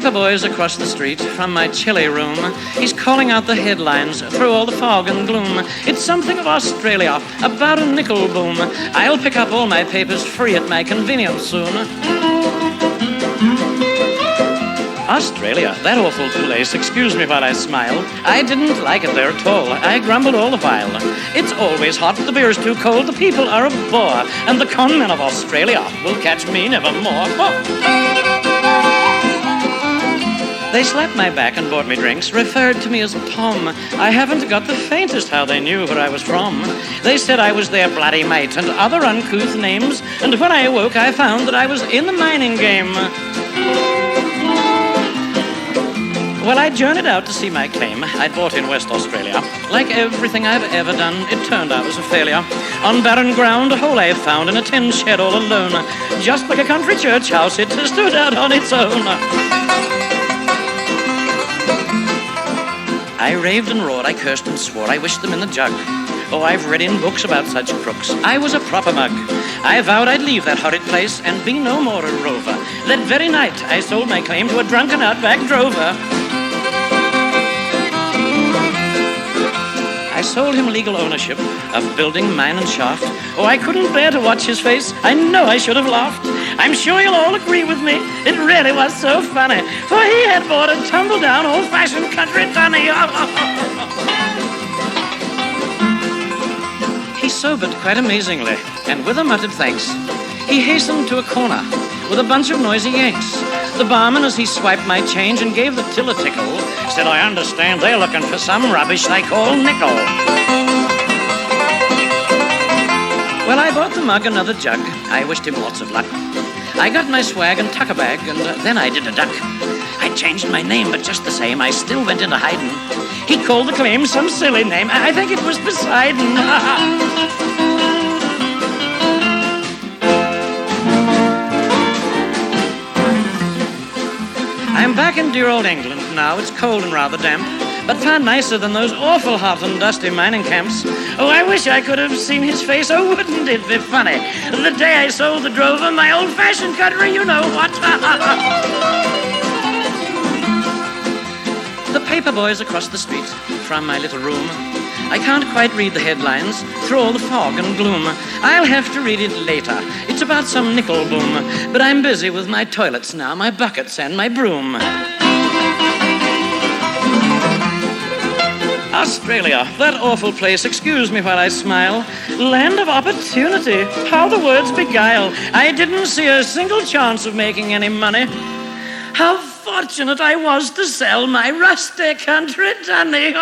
paperboy's across the street from my chilly room. He's calling out the headlines through all the fog and gloom. It's something of Australia, about a nickel boom. I'll pick up all my papers free at my convenience soon. Australia, that awful place, excuse me while I smile. I didn't like it there at all, I grumbled all the while. It's always hot, the beer's too cold, the people are a bore, and the conmen of Australia will catch me nevermore. They slapped my back and bought me drinks, referred to me as Tom. I haven't got the faintest how they knew where I was from. They said I was their bloody mate and other uncouth names, and when I awoke I found that I was in the mining game. Well, I journeyed out to see my claim I'd bought in West Australia. Like everything I've ever done, it turned out as a failure. On barren ground, a hole I found in a tin shed all alone. Just like a country church house, it stood out on its own. I raved and roared, I cursed and swore, I wished them in the jug. Oh, I've read in books about such crooks. I was a proper mug. I vowed I'd leave that horrid place and be no more a rover. That very night, I sold my claim to a drunken outback drover. I sold him legal ownership of building, mine, and shaft. Oh, I couldn't bear to watch his face. I know I should have laughed. I'm sure you'll all agree with me. It really was so funny. For he had bought a tumble-down, old-fashioned country dunny. He sobered quite amazingly, and with a muttered thanks, he hastened to a corner with a bunch of noisy Yanks. The barman, as he swiped my change and gave the till a tickle, said, I understand they're looking for some rubbish they call nickel. Well, I bought the mug another jug. I wished him lots of luck. I got my swag and tucker bag, and then I did a duck. I changed my name, but just the same, I still went into hiding. He called the claim some silly name. I think it was Poseidon. I'm back in dear old England now. It's cold and rather damp, but far nicer than those awful hot and dusty mining camps. Oh, I wish I could have seen his face. Oh, wouldn't it be funny? The day I sold the drover, my old-fashioned country, you know what? The paperboy's across the street from my little room. I can't quite read the headlines through all the fog and gloom. I'll have to read it later. It's about some nickel boom. But I'm busy with my toilets now, my buckets and my broom. Australia, that awful place, excuse me while I smile. Land of opportunity, how the words beguile. I didn't see a single chance of making any money. How fortunate I was to sell my rusty country dunny.